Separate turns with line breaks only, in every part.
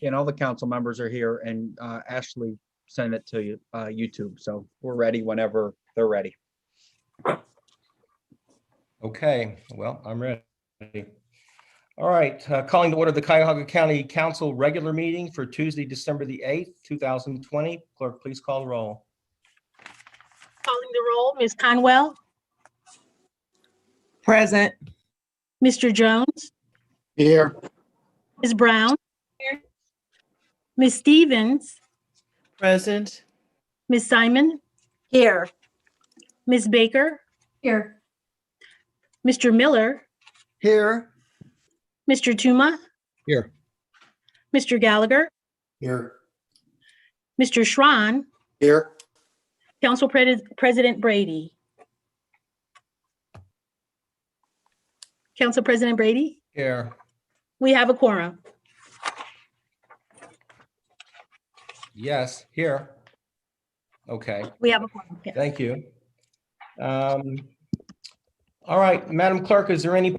And all the council members are here, and Ashley sent it to you, YouTube. So we're ready whenever they're ready.
Okay, well, I'm ready. All right, calling to order the Cuyahoga County Council regular meeting for Tuesday, December the 8th, 2020. Clerk, please call the roll.
Calling the roll, Ms. Conwell,
Present.
Mr. Jones,
Here.
Ms. Brown, Ms. Stevens,
Present.
Ms. Simon,
Here.
Ms. Baker,
Here.
Mr. Miller,
Here.
Mr. Tuma,
Here.
Mr. Gallagher,
Here.
Mr. Schran,
Here.
Council President Brady. Council President Brady,
Here.
we have a quorum.
Yes, here. Okay,
We have a quorum. Yeah.
thank you. All right, Madam Clerk, is there any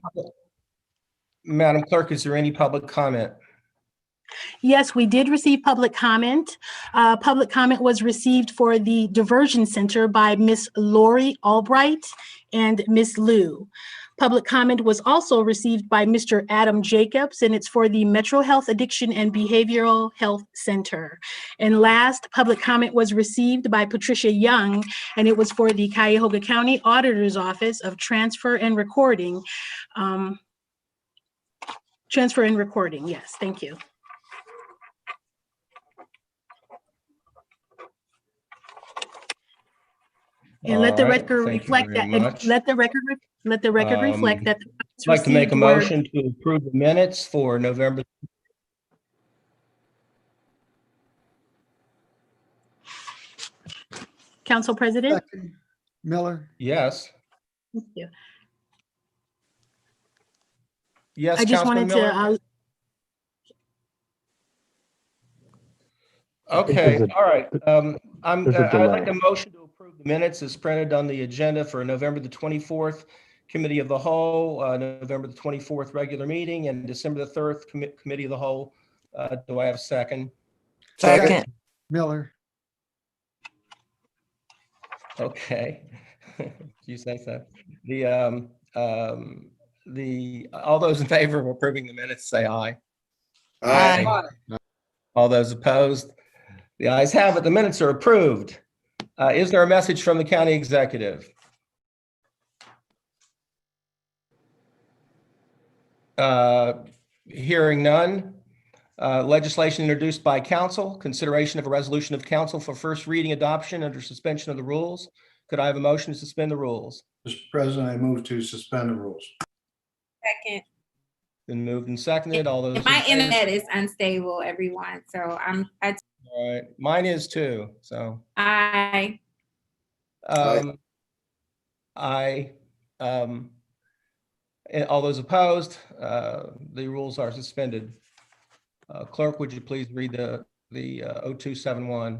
public comment?
Yes, we did receive public comment. Public comment was received for the Diversion Center by Miss Lori Albright and Miss Lou. Public comment was also received by Mr. Adam Jacobs, and it's for the Metro Health Addiction and Behavioral Health Center. And last, public comment was received by Patricia Young, and it was for the Cuyahoga County Auditor's Office of Transfer and Recording. Transfer and Recording, yes, thank you. And let the
All right,
record
thank you
reflect
very
that,
much.
let the record reflect that.
I'd like to make a
received were-
motion to approve the minutes for November.
Council President?
Second. Miller.
Yes,
Thank you.
yes,
I just
Councilman
wanted
Miller?
to,
Okay,
there's a-
all right.
there's a
I'd like
delay.
a motion to approve the minutes as printed on the agenda for November the 24th, Committee of the Whole, November the 24th, regular meeting, and December the 3rd, Committee of the Whole. Do I have a second?
Second.
Miller.
Okay. You say so. All those in favor of approving the minutes, say aye.
Aye.
All those opposed? The ayes have it. The minutes are approved. Is there a message from the county executive? Hearing none. Legislation introduced by council, consideration of a resolution of council for first reading adoption under suspension of the rules. Could I have a motion to suspend the rules?
Mr. President, I move to suspend the rules.
Second.
Been moved and seconded. All those.
My
in favor?
internet is unstable, everyone. So
All right, mine is too, so.
I
All those opposed, the rules are suspended. Clerk, would you please read the 0271?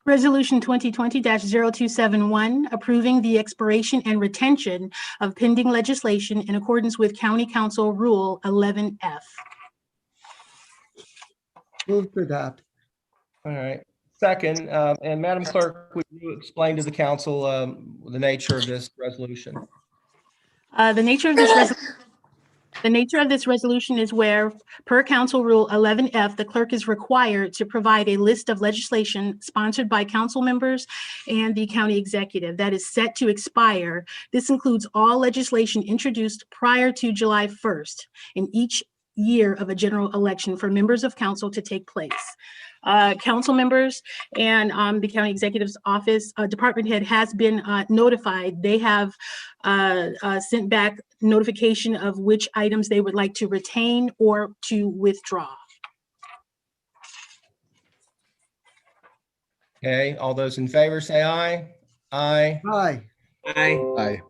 Resolution 2020-0271, approving the expiration and retention of pending legislation in accordance with County Council Rule 11F.
Move to adopt.
All right, second, and Madam Clerk, would you explain to the council the nature of this resolution?
The nature of this resolution is where, per Council Rule 11F, the clerk is required to provide a list of legislation sponsored by council members and the county executive that is set to expire. This includes all legislation introduced prior to July 1st in each year of a general election for members of council to take place. Council members and the county executive's office department head has been notified. They have sent back notification of which items they would like to retain or to withdraw.
Okay, all those in favor say aye. Aye.
Aye.
Aye.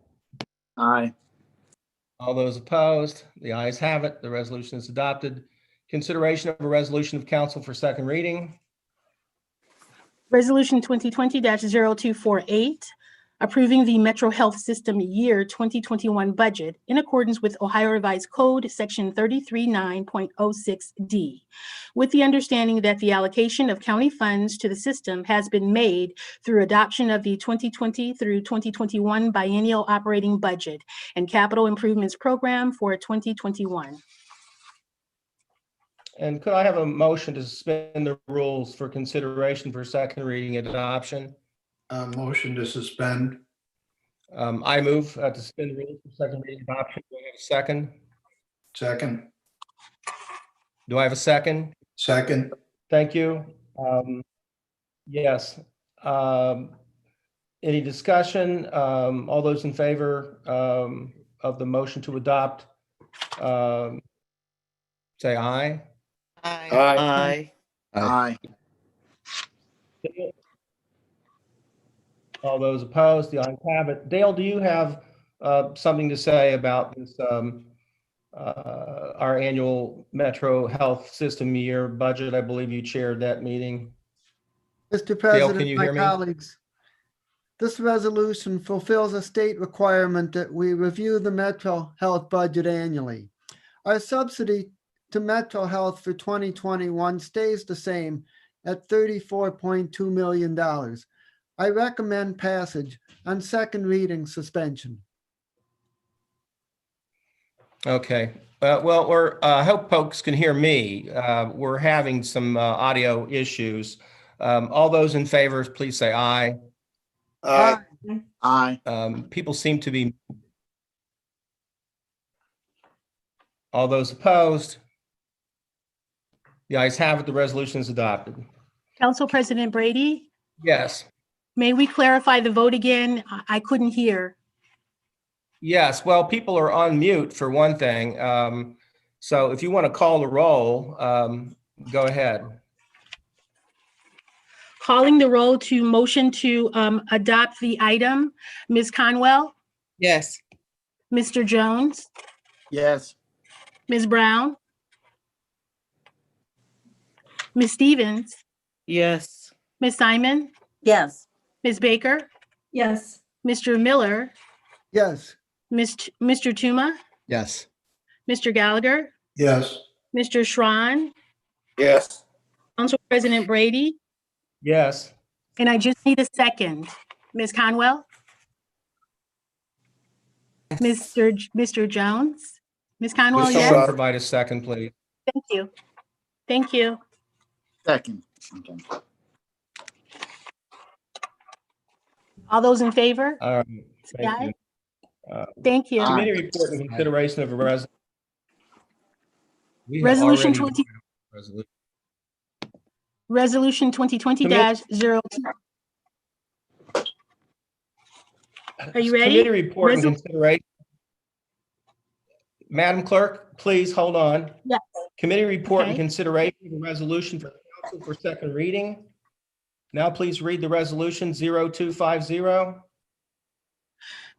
Aye.
All those opposed, the ayes have it. The resolution is adopted. Consideration of a resolution of council for second reading.
Resolution 2020-0248, approving the Metro Health System Year 2021 budget in accordance with Ohio Revised Code, Section 339.06D, with the understanding that the allocation of county funds to the system has been made through adoption of the 2020 through 2021 biennial operating budget and capital improvements program for 2021.
And could I have a motion to suspend the rules for consideration for second reading and adoption?
Motion to suspend.
I move to suspend the rules for second reading and adoption. Do I have a second?
Second.
Do I have a second?
Second.
Thank you. Yes. Any discussion? All those in favor of the motion to adopt, say aye.
Aye.
Aye.
All those opposed, the ayes have it. Dale, do you have something to say about this, our annual Metro Health System Year budget? I believe you chaired that meeting.
Mr.
can
President,
you
my
hear me?
colleagues, this resolution fulfills a state requirement that we review the Metro Health budget annually. Our subsidy to Metro Health for 2021 stays the same at $34.2 million. I recommend passage on second reading suspension.
Okay. Well, I hope folks can hear me. We're having some audio issues. All those in favor, please say aye.
Aye. Aye.
People seem to be. All those opposed? The ayes have it. The resolution is adopted.
Council President Brady,
Yes.
may we clarify the vote again? I couldn't hear.
Yes. Well, people are on mute for one thing. So if you want to call the roll, go ahead.
Calling the roll to motion to adopt the item, Ms. Conwell,
Yes.
Mr. Jones,
Yes.
Ms. Brown, Ms. Stevens,
Yes.
Ms. Simon,
Yes.
Ms. Baker,
Yes.
Mr. Miller,
Yes.
Mr. Tuma,
Yes.
Mr. Gallagher,
Yes.
Mr. Schran,
Yes.
Council President Brady,
Yes.
and I just need a second. Ms. Conwell, Mr. Jones, Ms. Conwell,
Will
yes?
someone provide a second, please?
Thank you. Thank you.
Second. Okay.
All those in favor?
All right.
Say
Thank
aye.
you.
Thank you.
Aye.
Committee report and consideration of a resolution.
Resolution 20. Resolution 2020-02. Are you ready?
Committee report and consideration. Madam Clerk, please hold on.
Yes.
Committee report and
Okay.
consideration of a resolution for council for second reading. Now please read the resolution 0250.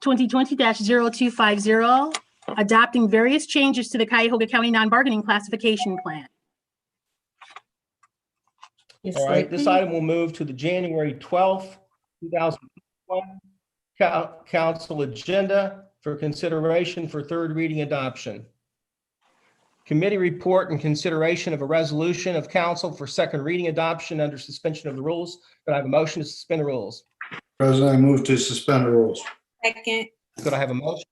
2020-0250, adopting various changes to the Cuyahoga County non-bargaining classification plan.
All right, this item will move to the January 12th, 2021 council agenda for consideration for third reading adoption. Committee report and consideration of a resolution of council for second reading adoption under suspension of the rules. Could I have a motion to suspend the rules?
President, I move to suspend the rules.
Second.
Could I have a motion?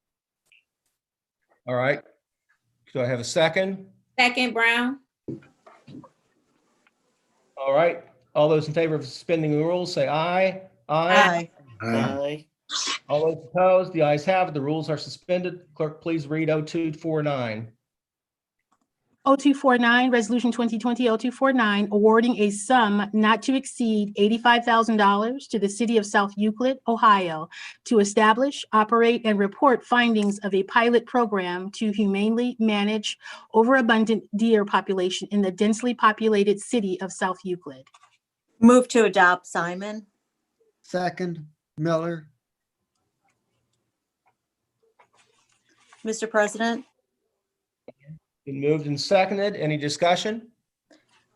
All right. Do I have a second?
Second, Brown.
All right. All those in favor of suspending the rules, say aye.
Aye.
Aye.
All those opposed, the ayes have it. The rules are suspended. Clerk, please read 0249.
0249, Resolution 2020-0249, awarding a sum not to exceed $85,000 to the City of South Euclid, Ohio, to establish, operate, and report findings of a pilot program to humanely manage overabundant deer population in the densely populated city of South Euclid.
Move to adopt, Simon.
Second, Miller.
Mr. President,
Been moved and seconded. Any discussion?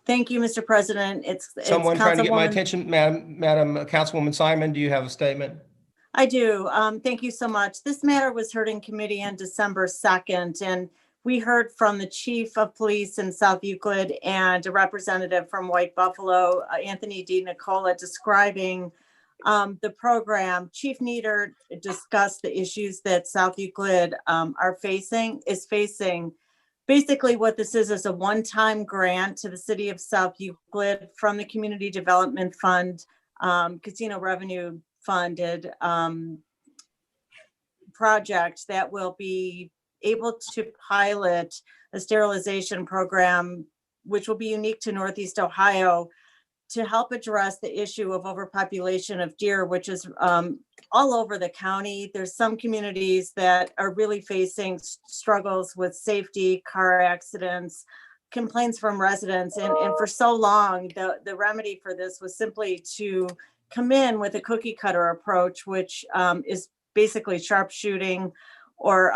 thank you, Mr. President. It's
Someone trying to get my
Councilwoman-
attention? Madam Councilwoman Simon, do you have a statement?
I do. Thank you so much. This matter was heard in committee on December 2nd, and we heard from the chief of police in South Euclid and a representative from White Buffalo, Anthony D. Nicola, describing the program. Chief Nieder discussed the issues that South Euclid is facing. Basically, what this is a one-time grant to the city of South Euclid from the Community Development Fund, casino revenue funded project that will be able to pilot a sterilization program, which will be unique to Northeast Ohio, to help address the issue of overpopulation of deer, which is all over the county. There's some communities that are really facing struggles with safety, car accidents, complaints from residents. And for so long, the remedy for this was simply to come in with a cookie cutter approach, which is basically sharpshooting or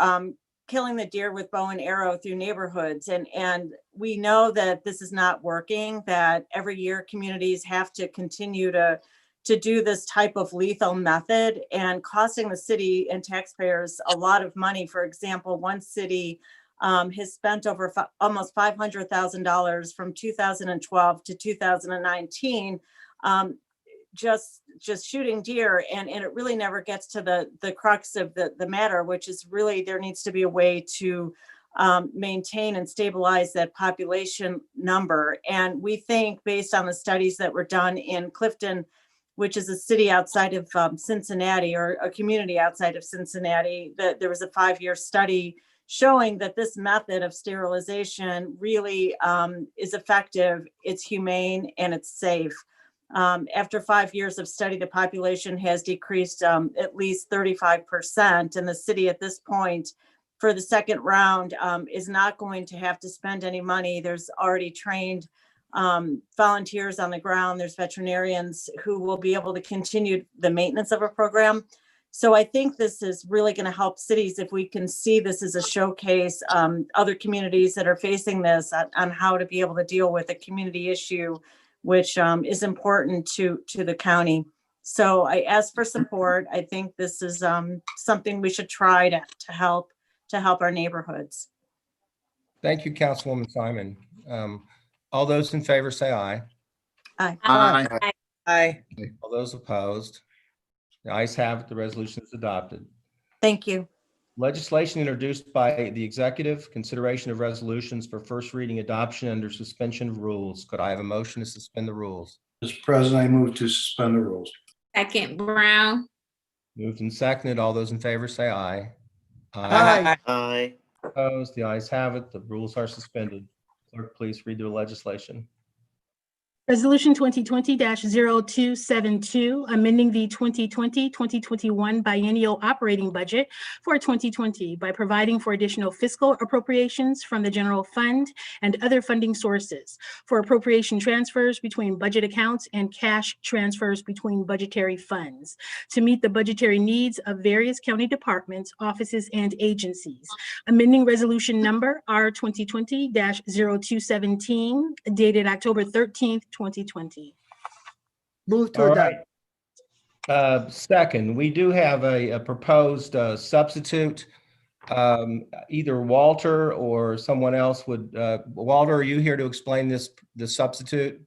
killing the deer with bow and arrow through neighborhoods. And we know that this is not working, that every year communities have to continue to do this type of lethal method and costing the city and taxpayers a lot of money. For example, one city has spent over almost $500,000 from 2012 to 2019 just shooting deer, and it really never gets to the crux of the matter, which is really there needs to be a way to maintain and stabilize that population number. And we think, based on the studies that were done in Clifton, which is a city outside of Cincinnati, or a community outside of Cincinnati, that there was a 5-year study showing that this method of sterilization really is effective, it's humane, and it's safe. After 5 years of study, the population has decreased at least 35%. And the city at this point, for the second round, is not going to have to spend any money. There's already trained volunteers on the ground. There's veterinarians who will be able to continue the maintenance of a program. So I think this is really going to help cities if we can see this as a showcase, other communities that are facing this on how to be able to deal with a community issue, which is important to the county. So I ask for support. I think this is something we should try to help our neighborhoods.
Thank you, Councilwoman Simon. All those in favor say aye.
Aye.
Aye.
Aye.
All those opposed? The ayes have it. The resolution is adopted.
Thank you.
Legislation introduced by the executive, consideration of resolutions for first reading adoption under suspension of rules. Could I have a motion to suspend the rules?
Mr. President, I move to suspend the rules.
Second, Brown.
Moved and seconded. All those in favor say aye.
Aye.
Aye.
Opposed? The ayes have it. The rules are suspended. Clerk, please read the legislation.
Resolution 2020-0272, amending the 2020-2021 biennial operating budget for 2020 by providing for additional fiscal appropriations from the general fund and other funding sources, for appropriation transfers between budget accounts and cash transfers between budgetary funds, to meet the budgetary needs of various county departments, offices, and agencies. Amending resolution number R 2020-0217, dated October 13th, 2020.
Move to
All
adopt.
right. Second, we do have a proposed substitute. Either Walter or someone else would, Walter, are you here to explain the substitute?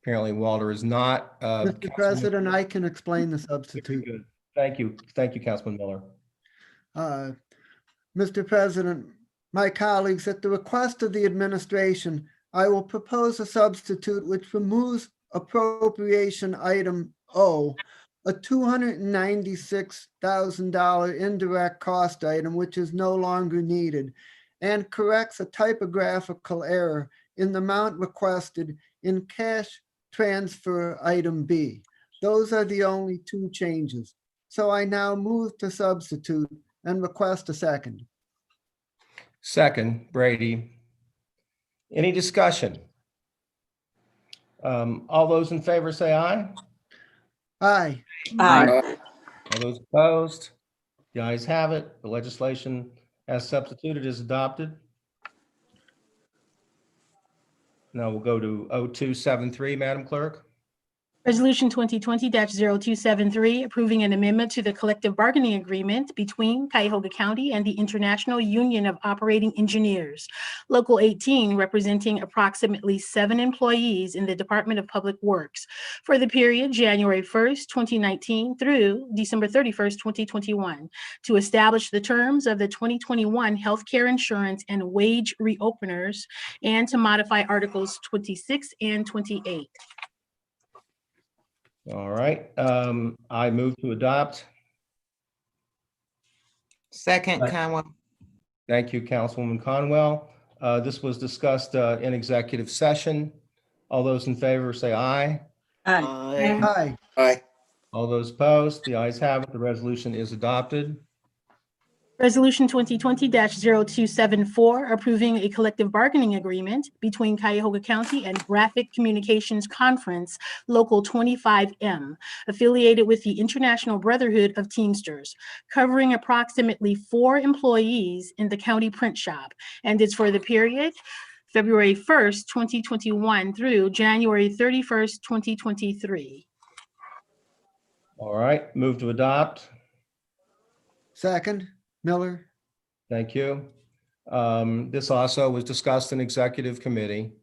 Apparently Walter is not.
Mr. President, I can explain the substitute.
Good. Thank you. Thank you, Councilman Miller.
Mr. President, my colleagues, at the request of the administration, I will propose a substitute which removes appropriation item O, a $296,000 indirect cost item which is no longer needed, and corrects a typographical error in the amount requested in cash transfer item B. Those are the only two changes. So I now move to substitute and request a second.
Second, Brady. Any discussion? All those in favor say aye.
Aye.
Aye.
All those opposed? The ayes have it. The legislation as substituted is adopted. Now we'll go to 0273, Madam Clerk.
Resolution 2020-0273, approving an amendment to the collective bargaining agreement between Cuyahoga County and the International Union of Operating Engineers, Local 18, representing approximately 7 employees in the Department of Public Works for the period January 1st, 2019 through December 31st, 2021, to establish the terms of the 2021 healthcare insurance and wage reopeners and to modify Articles 26 and 28.
All right, I move to adopt.
Second,
Right.
Conwell.
Thank you, Councilwoman Conwell. This was discussed in executive session. All those in favor say aye.
Aye.
Aye.
Aye.
Aye.
All those opposed, the ayes have it. The resolution is adopted.
Resolution 2020-0274, approving a collective bargaining agreement between Cuyahoga County and Graphic Communications Conference, Local 25M, affiliated with the International Brotherhood of Teamsters, covering approximately 4 employees in the county print shop, and is for the period February 1st, 2021 through January 31st, 2023.
All right, move to adopt.
Second, Miller.
Thank you. This also was discussed in executive committee.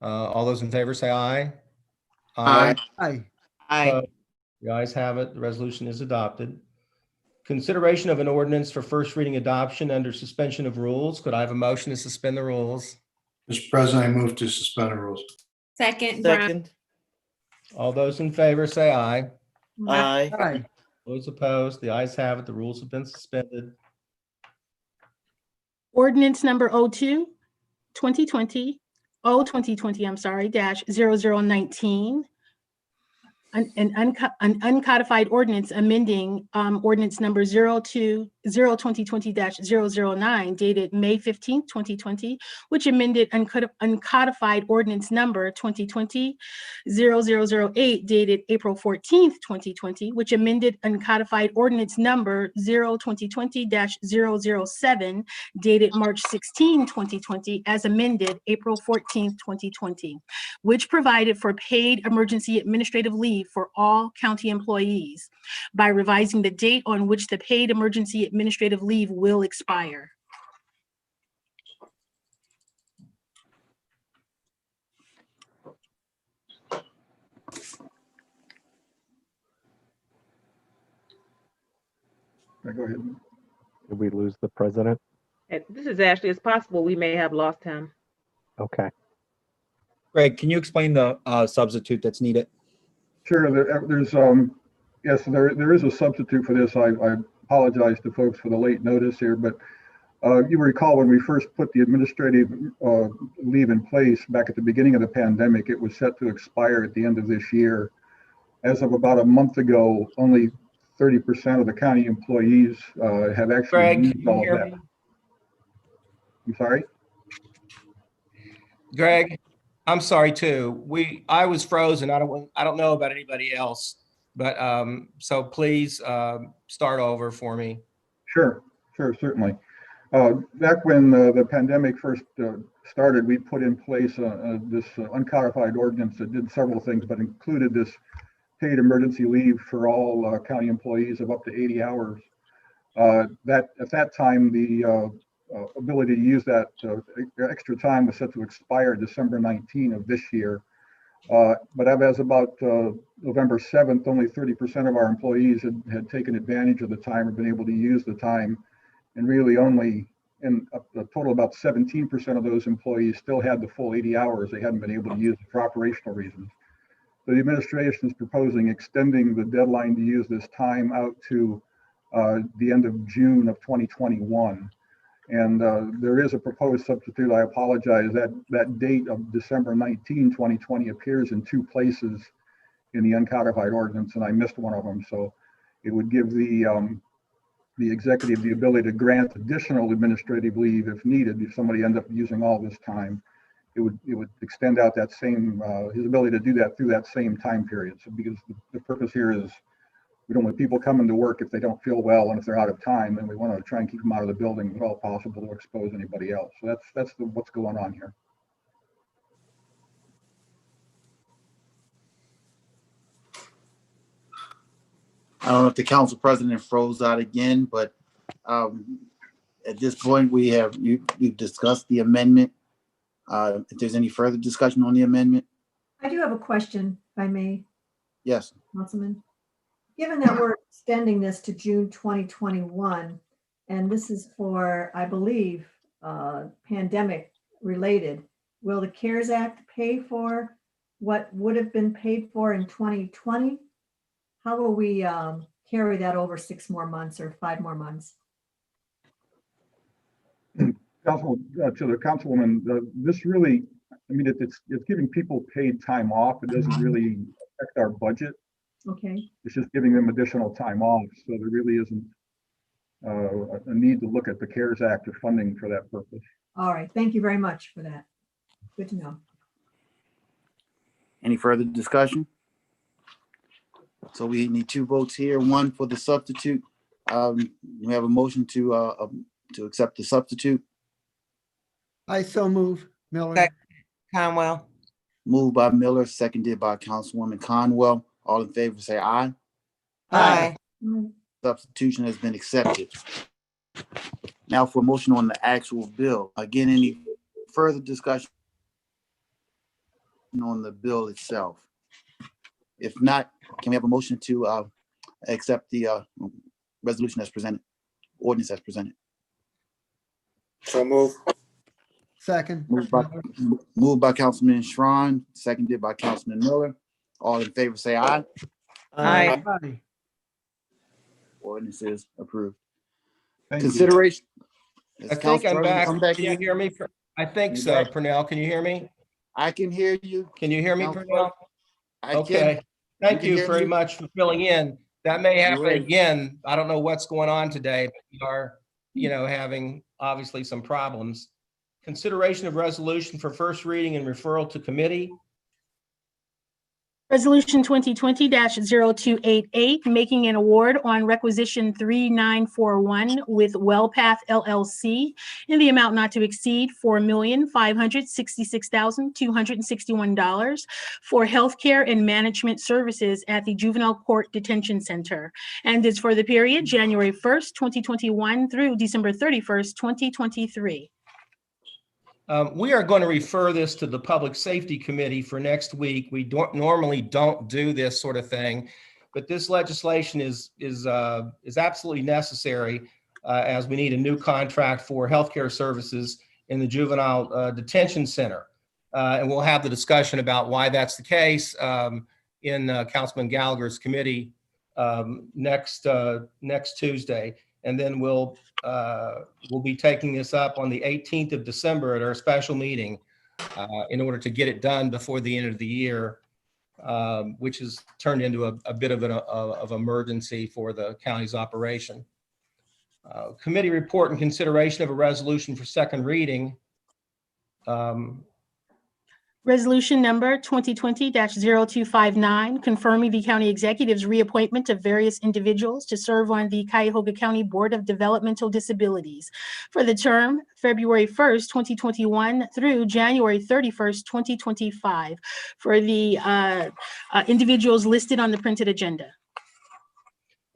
All those in favor say aye.
Aye.
Aye.
Aye.
The ayes have it. The resolution is adopted. Consideration of an ordinance for first reading adoption under suspension of rules. Could I have a motion to suspend the rules?
Mr. President, I move to suspend the rules.
Second, Brown.
Second.
All those in favor say aye.
Aye.
Aye.
Those opposed, the ayes have it. The rules have been suspended.
Ordinance number 2020, -0019, an uncodified ordinance amending ordinance number 2020-009 dated May 15th, 2020, which amended uncodified ordinance number 2020-0008 dated April 14th, 2020, which amended uncodified ordinance number 2020-007 dated March 16, 2020, as amended April 14th, 2020, which provided for paid emergency administrative leave for all county employees by revising the date on which the paid emergency administrative leave will expire.
Go ahead.
Did we lose the president?
This is Ashley. It's possible we may have lost him.
Okay.
Greg, can you explain the substitute that's needed?
Sure, there's, yes, there is a substitute for this. I apologize to folks for the late notice here, but you recall when we first put the administrative leave in place back at the beginning of the pandemic, it was set to expire at the end of this year. As of about a month ago, only 30% of the county employees have actually
Greg,
used
can you
all of
hear
that.
me?
I'm sorry?
Greg, I'm sorry too. I was frozen. I don't know about anybody else, but so please start over for me.
Sure, certainly. Back when the pandemic first started, we put in place this uncodified ordinance that did several things, but included this paid emergency leave for all county employees of up to 80 hours. That at that time, the ability to use that extra time was set to expire December 19 of this year. But as about November 7th, only 30% of our employees had taken advantage of the time or been able to use the time. And really only in a total about 17% of those employees still had the full 80 hours. They hadn't been able to use it for operational reasons. So the administration is proposing extending the deadline to use this time out to the end of June of 2021. And there is a proposed substitute. I apologize. That date of December 19, 2020 appears in 2 places in the uncodified ordinance, and I missed one of them. So it would give the executive the ability to grant additional administrative leave if needed. If somebody ends up using all this time, it would extend out that same his ability to do that through that same time period. So because the purpose here is we don't want people coming to work if they don't feel well and if they're out of time, and we want to try and keep them out of the building if at all possible to expose anybody else. So that's what's going on here.
I don't know if the council president froze out again, but at this point, we've discussed the amendment. If there's any further discussion on the amendment,
I do have a question, if I may,
yes.
Councilman. Given that we're extending this to June 2021, and this is for, I believe, pandemic related, will the CARES Act pay for what would have been paid for in 2020? How will we carry that over 6 more months or 5 more months?
Council, to the councilwoman, this really, I mean, it's giving people paid time off. It doesn't really affect our budget.
Okay,
It's just giving them additional time off. So there really isn't a need to look at the CARES Act or funding for that purpose.
all right. Thank you very much for that. Good to know.
Any further discussion? So we need 2 votes here, 1 for the substitute. We have a motion to accept the substitute.
I so move, Miller.
Second. Conwell.
Moved by Miller, seconded by Councilwoman Conwell. All in favor, say aye.
Aye.
Substitution has been accepted. Now for a motion on the actual bill. Again, any further discussion on the bill itself? If not, can we have a motion to accept the resolution as presented, ordinance as presented?
So move.
Second.
Moved by Councilman Schron, seconded by Councilman Miller. All in favor, say aye.
Aye.
Aye.
Ordinance is approved.
Thank you.
Consideration.
I think I'm back. Can you hear me? I think
You
so.
back?
Purnell, can you hear me?
I can hear you.
Can you hear me,
Council
Purnell?
I can.
Okay. Thank
can
you
hear
very
me.
much for filling in. That may happen
Great.
again. I don't know what's going on today, but we are, having obviously some problems. Consideration of resolution for first reading and referral to committee.
Resolution 2020-0288, making an award on requisition 3941 with WellPath LLC in the amount not to exceed $4,566,261 for healthcare and management services at the Juvenile Court Detention Center, and is for the period January 1st, 2021 through December 31st, 2023.
We are going to refer this to the Public Safety Committee for next week. We normally don't do this sort of thing, but this legislation is absolutely necessary as we need a new contract for healthcare services in the Juvenile Detention Center. And we'll have the discussion about why that's the case in Councilman Gallagher's committee next Tuesday. And then we'll be taking this up on the 18th of December at our special meeting in order to get it done before the end of the year, which has turned into a bit of an emergency for the county's operation. Committee report and consideration of a resolution for second reading.
Resolution number 2020-0259, confirming the county executive's reappointment of various individuals to serve on the Cuyahoga County Board of Developmental Disabilities for the term February 1st, 2021 through January 31st, 2025 for the individuals listed on the printed agenda.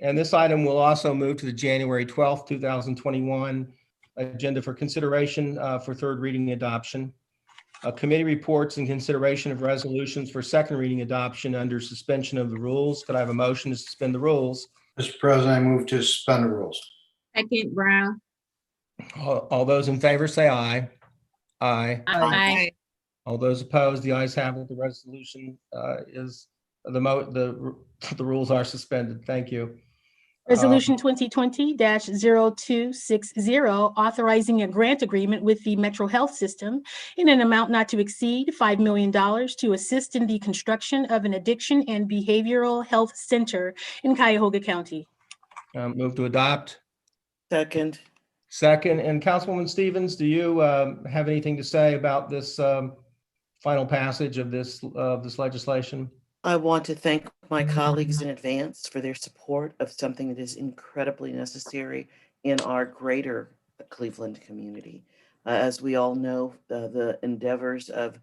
And this item will also move to the January 12th, 2021 agenda for consideration for third reading adoption. Committee reports and consideration of resolutions for second reading adoption under suspension of the rules. Could I have a motion to suspend the rules?
Mr. President, I move to suspend the rules.
Second, Brown.
All those in favor say aye. Aye.
Aye.
All those opposed, the ayes have it. The resolution is the rules are suspended. Thank you.
Resolution 2020-0260, authorizing a grant agreement with the Metro Health System in an amount not to exceed $5 million to assist in the construction of an addiction and behavioral health center in Cuyahoga County.
Move to adopt.
Second.
Second, and Councilwoman Stevens, do you have anything to say about this final passage of this legislation?
I want to thank my colleagues in advance for their support of something that is incredibly necessary in our greater Cleveland community. As we all know, the endeavors of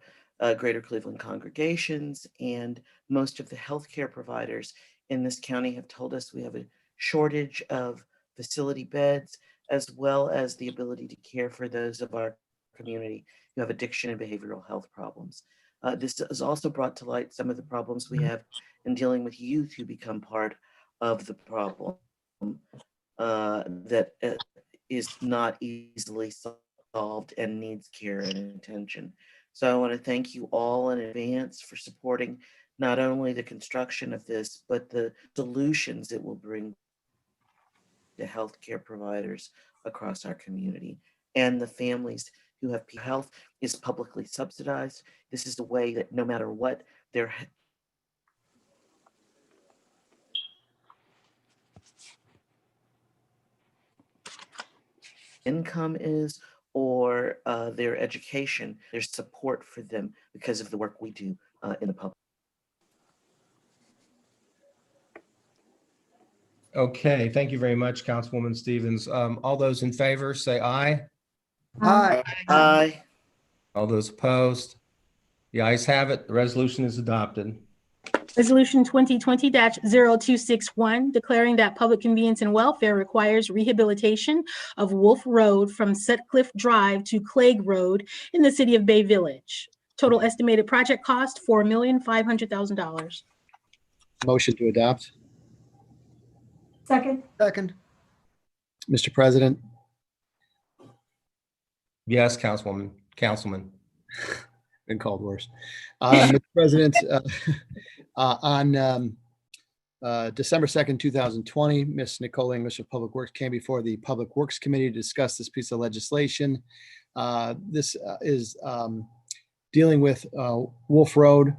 greater Cleveland congregations and most of the healthcare providers in this county have told us we have a shortage of facility beds, as well as the ability to care for those of our community who have addiction and behavioral health problems. This has also brought to light some of the problems we have in dealing with youth who become part of the problem that is not easily solved and needs care and attention. So I want to thank you all in advance for supporting not only the construction of this, but the solutions it will bring to healthcare providers across our community and the families who have health is publicly subsidized. This is the way that no matter what their income is or their education, there's support for them because of the work we do in the public.
Okay, thank you very much, Councilwoman Stevens. All those in favor, say aye.
Aye.
Aye.
All those opposed? The ayes have it. The resolution is adopted.
Resolution 2020-0261, declaring that public convenience and welfare requires rehabilitation of Wolf Road from Sutcliffe Drive to Clegg Road in the city of Bay Village. Total estimated project cost, $4,500,000.
Motion to adopt.
Second,
Second.
Mr. President,
Yes, Councilman.
been called worse. Mr. President, on December 2nd, 2020, Ms. Nicole English of Public Works came before the Public Works Committee to discuss this piece of legislation. This is dealing with Wolf Road,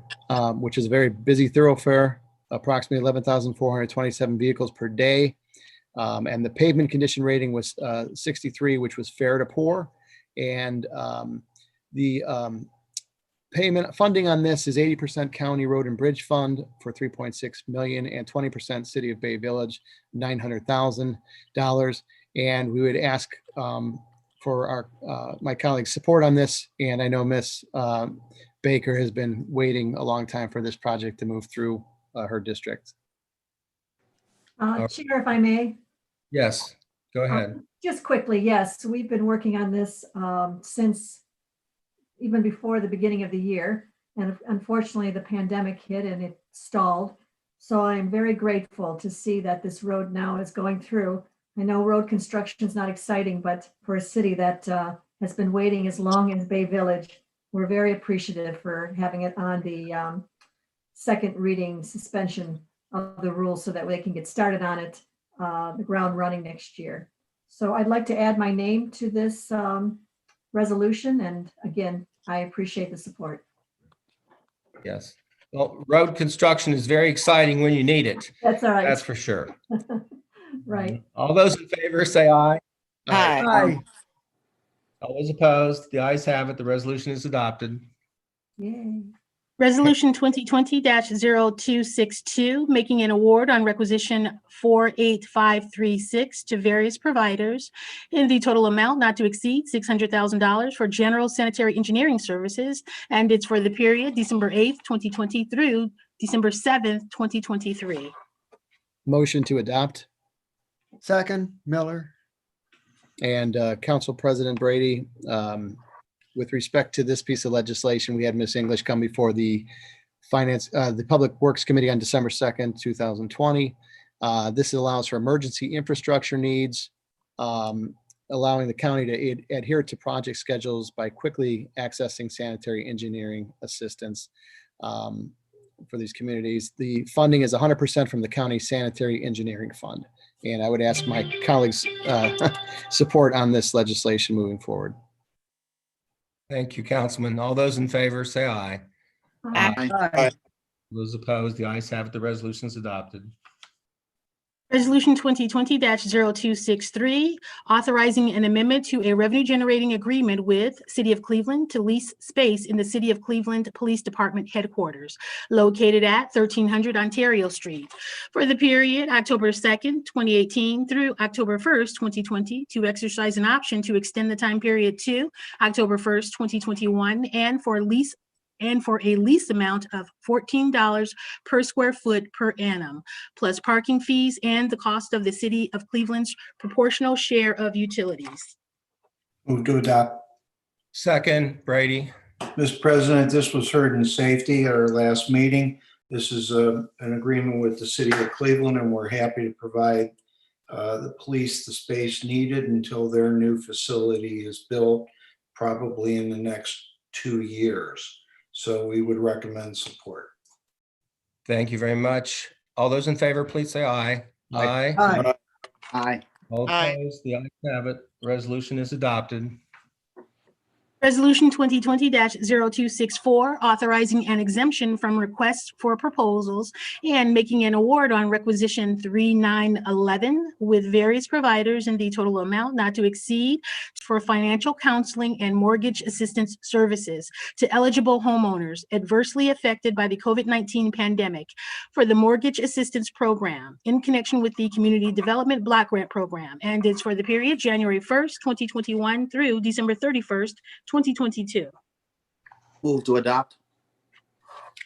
which is a very busy thoroughfare, approximately 11,427 vehicles per day. And the pavement condition rating was 63, which was fair to poor. And the payment funding on this is 80% County Road and Bridge Fund for $3.6 million and 20% City of Bay Village, $900,000. And we would ask for our my colleagues' support on this. And I know Ms. Baker has been waiting a long time for this project to move through her district.
Chair, if I may.
Yes, go ahead.
Just quickly, yes, we've been working on this since even before the beginning of the year. And unfortunately, the pandemic hit and it stalled. So I'm very grateful to see that this road now is going through. I know road construction is not exciting, but for a city that has been waiting as long as Bay Village, we're very appreciative for having it on the second reading suspension of the rules so that they can get started on it, the ground running next year. So I'd like to add my name to this resolution. And again, I appreciate the support.
Yes. Well, road construction is very exciting when you need it.
That's all right.
That's for sure.
Right.
All those in favor, say aye.
Aye.
Aye.
All those opposed? The ayes have it. The resolution is adopted.
Yay.
Resolution 2020-0262, making an award on requisition 48536 to various providers in the total amount not to exceed $600,000 for general sanitary engineering services. And it's for the period December 8th, 2020 through December 7th, 2023.
Motion to adopt.
Second, Miller.
And Council President Brady, with respect to this piece of legislation, we had Ms. English come before the Public Works Committee on December 2nd, 2020. This allows for emergency infrastructure needs, allowing the county to adhere to project schedules by quickly accessing sanitary engineering assistance for these communities. The funding is 100% from the county sanitary engineering fund. And I would ask my colleagues' support on this legislation moving forward.
Thank you, Councilman. All those in favor, say aye.
Aye.
Those opposed, the ayes have it. The resolution is adopted.
Resolution 2020-0263, authorizing an amendment to a revenue-generating agreement with City of Cleveland to lease space in the City of Cleveland Police Department headquarters, located at 1300 Ontario Street, for the period October 2nd, 2018 through October 1st, 2020, to exercise an option to extend the time period to October 1st, 2021, and for lease and for a lease amount of $14 per square foot per annum, plus parking fees and the cost of the city of Cleveland's proportional share of utilities.
Move to adopt.
Second, Brady.
Mr. President, this was heard in safety at our last meeting. This is an agreement with the city of Cleveland, and we're happy to provide the police the space needed until their new facility is built, probably in the next 2 years. So we would recommend support.
Thank you very much. All those in favor, please say aye.
Aye.
Aye.
Aye.
All
Aye.
opposed, the ayes have it. Resolution is adopted.
Resolution 2020-0264, authorizing an exemption from requests for proposals and making an award on requisition 3911 with various providers in the total amount not to exceed for financial counseling and mortgage assistance services to eligible homeowners adversely affected by the COVID-19 pandemic for the Mortgage Assistance Program in connection with the Community Development Block Grant Program, and it's for the period January 1st, 2021 through December 31st, 2022.
Move to adopt.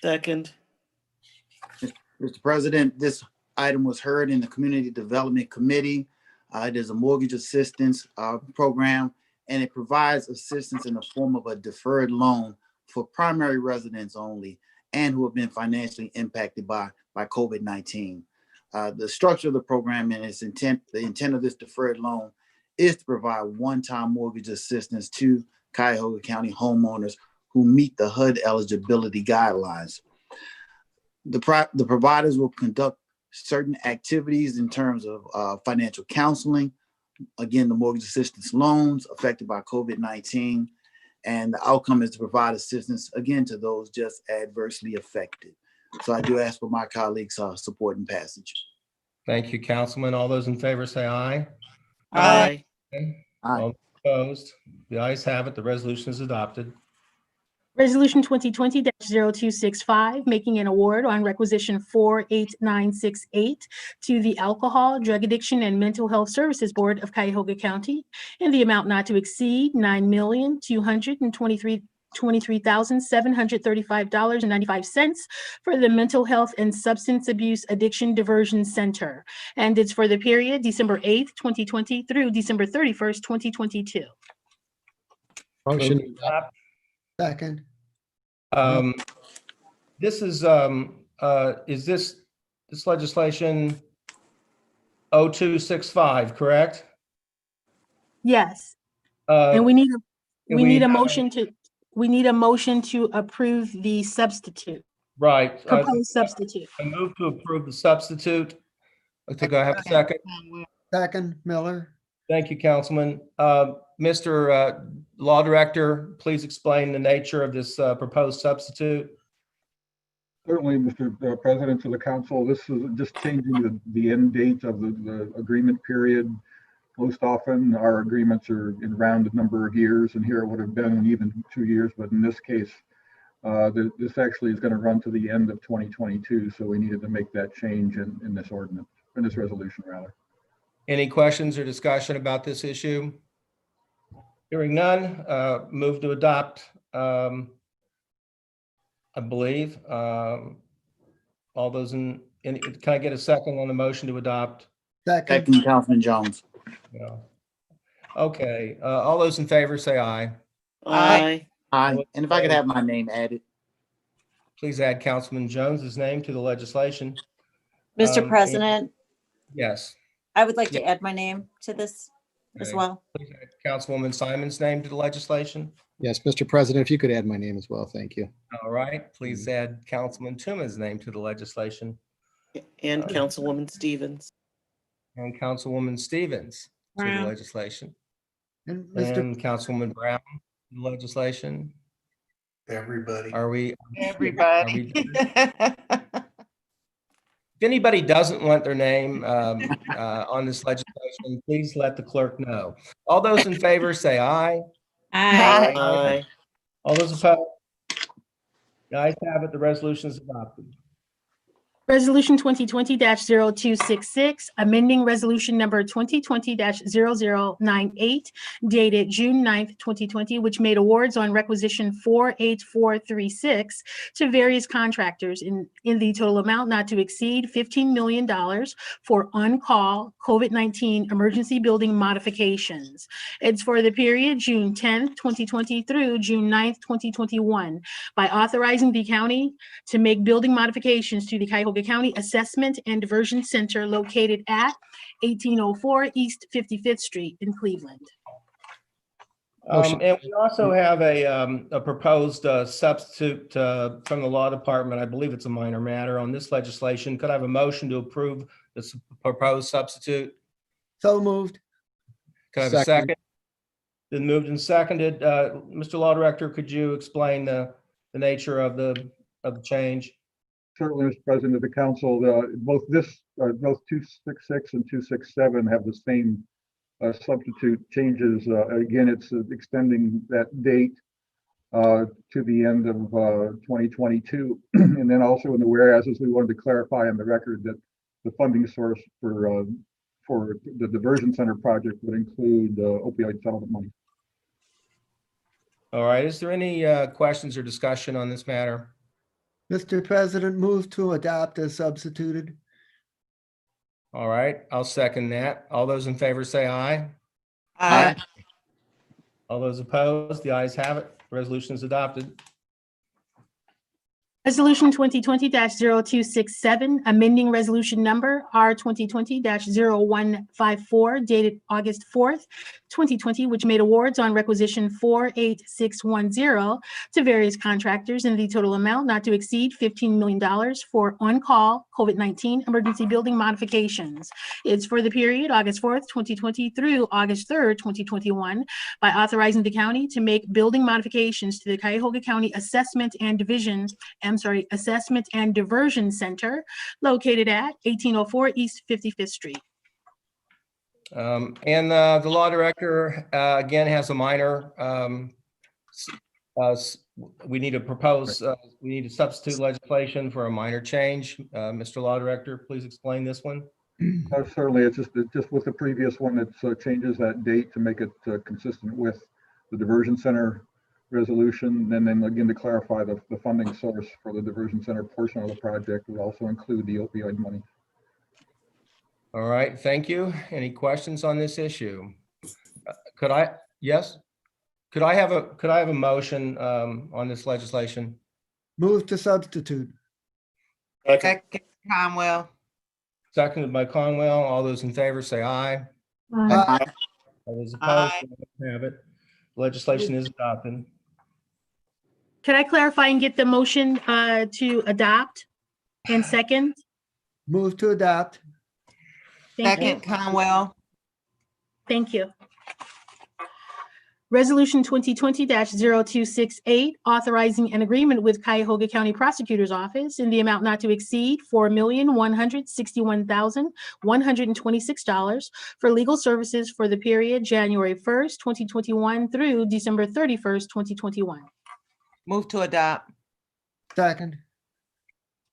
Second.
Mr. President, this item was heard in the Community Development Committee. It is a mortgage assistance program, and it provides assistance in the form of a deferred loan for primary residents only and who have been financially impacted by COVID-19. The structure of the program and its intent, the intent of this deferred loan is to provide one-time mortgage assistance to Cuyahoga County homeowners who meet the HUD eligibility guidelines. The providers will conduct certain activities in terms of financial counseling, again, the mortgage assistance loans affected by COVID-19, and the outcome is to provide assistance, again, to those just adversely affected. So I do ask for my colleagues' support and passage.
Thank you, Councilman. All those in favor say aye.
Aye.
Aye.
All opposed, the ayes have it. The resolution is adopted.
Resolution 2020-0265, making an award on requisition 48968 to the Alcohol, Drug Addiction, and Mental Health Services Board of Cuyahoga County in the amount not to exceed $9,223,735.95 for the Mental Health and Substance Abuse Addiction Diversion Center. And it's for the period December 8th, 2020 through December 31st, 2022.
Motion.
Move to adopt.
Second.
This is this legislation 0265, correct?
Yes, and we need a
have
motion to approve the substitute,
Right.
proposed substitute.
I move to approve the substitute. I think I have a second.
Second, Miller.
Thank you, Councilman. Mr. Law Director, please explain the nature of this proposed substitute.
Certainly, Mr. President, to the council, this is just changing the end date of the agreement period. Most often, our agreements are in rounded number of years, and here it would have been even 2 years, but in this case, this actually is going to run to the end of 2022, so we needed to make that change in this ordinance, in this resolution, rather.
Any questions or discussion about this issue? Hearing none, move to adopt, I believe. All those can I get a second on the motion to adopt?
Second.
Second, Councilman Jones.
Yeah. Okay, all those in favor say aye.
Aye.
Aye. And if I could have my name added.
Please add Councilman Jones's name to the legislation.
Mr. President,
Yes.
I would like to add my name to this as
Okay.
well.
Please add Councilwoman Simon's name to the legislation.
Yes, Mr. President, if you could add my name as well, thank you.
All right, please add Councilman Tuma's name to the legislation
And Councilwoman Stevens.
and Councilwoman Stevens to the
Brown.
legislation
And Mr.
and Councilwoman Brown to the legislation.
Everybody.
Are we?
Everybody.
If anybody doesn't want their name on this legislation, please let the clerk know. All those in favor say aye.
Aye.
Aye.
All those opposed? The ayes have it. The resolution is adopted.
Resolution 2020-0266, amending resolution number 2020-0098 dated June 9th, 2020, which made awards on requisition 48436 to various contractors in the total amount not to exceed $15 million for on-call COVID-19 emergency building modifications. It's for the period June 10th, 2020 through June 9th, 2021, by authorizing the county to make building modifications to the Cuyahoga County Assessment and Diversion Center located at 1804 East 55th Street in Cleveland.
Motion.
And we also have a proposed substitute from the Law Department. I believe it's a minor matter on this legislation. Could I have a motion to approve this proposed substitute?
So moved.
Could I have a
Second.
second? Been moved and seconded. Mr. Law Director, could you explain the nature of the change?
Certainly, Mr. President of the Council, both 266 and 267 have the same substitute changes. Again, it's extending that date to the end of 2022. And then also in the whereases, we wanted to clarify on the record that the funding source for the diversion center project would include opioid settlement money.
All right, is there any questions or discussion on this matter?
Mr. President, move to adopt as substituted.
All right, I'll second that. All those in favor say aye.
Aye.
All those opposed, the ayes have it. Resolution is adopted.
Resolution 2020-0267, amending resolution number R 2020-0154 dated August 4th, 2020, which made awards on requisition 48610 to various contractors in the total amount not to exceed $15 million for on-call COVID-19 emergency building modifications. It's for the period August 4th, 2020 through August 3rd, 2021, by authorizing the county to make building modifications to the Cuyahoga County Assessment and Diversion Center located at 1804 East 55th Street.
And the Law Director, again, has a minor, we need to substitute legislation for a minor change. Mr. Law Director, please explain this one.
Certainly, it's just with the previous one that changes that date to make it consistent with the diversion center resolution. And then again, to clarify the funding source for the diversion center portion of the project would also include the opioid money.
All right, thank you. Any questions on this issue? Could I have a motion on this legislation?
Move to substitute.
Second.
Conwell.
Seconded by Conwell. All those in favor say aye.
Aye.
All those opposed, the ayes have it. Legislation is adopted.
Could I clarify and get the motion to adopt and second?
Move to adopt.
Thank you.
Second, Conwell.
Thank you. Resolution 2020-0268, authorizing an agreement with Cuyahoga County Prosecutor's Office in the amount not to exceed $4,161,126 for legal services for the period January 1st, 2021 through December 31st, 2021.
Move to adopt.
Second.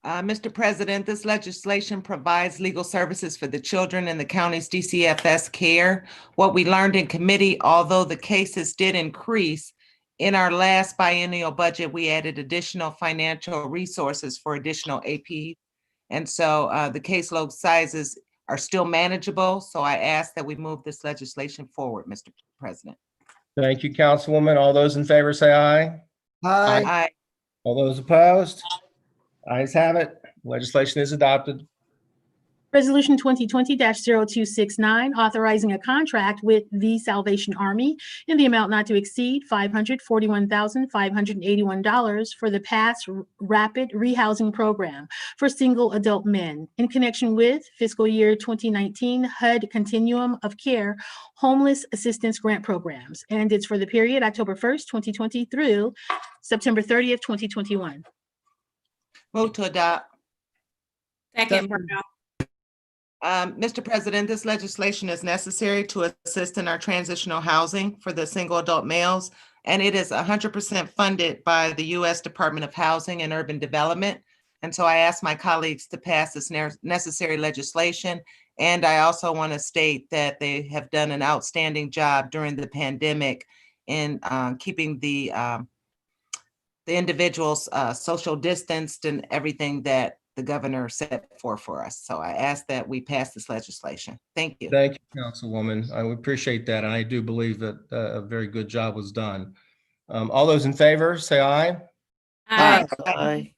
Mr. President, this legislation provides legal services for the children in the county's DCFS care. What we learned in committee, although the cases did increase, in our last biennial budget, we added additional financial resources for additional AP. And so the caseload sizes are still manageable. So I ask that we move this legislation forward, Mr. President.
Thank you, Councilwoman. All those in favor say aye.
Aye.
Aye.
All those opposed? Ayes have it. Legislation is adopted.
Resolution 2020-0269, authorizing a contract with the Salvation Army in the amount not to exceed $541,581 for the PASS Rapid Rehousing Program for single adult men in connection with fiscal year 2019 HUD Continuum of Care Homeless Assistance Grant Programs. And it's for the period October 1st, 2020 through September 30th, 2021.
Move to adopt.
Second, Brown.
Mr. President, this legislation is necessary to assist in our transitional housing for the single adult males, and it is 100% funded by the U.S. Department of Housing and Urban Development.
And so I ask my colleagues to pass this necessary legislation. And I also want to state that they have done an outstanding job during the pandemic in keeping the individuals social distanced and everything that the governor set forth for us. So I ask that we pass this legislation. Thank you.
Thank you, Councilwoman. I would appreciate that. And I do believe that a very good job was done. All those in favor, say aye.
Aye.
Aye.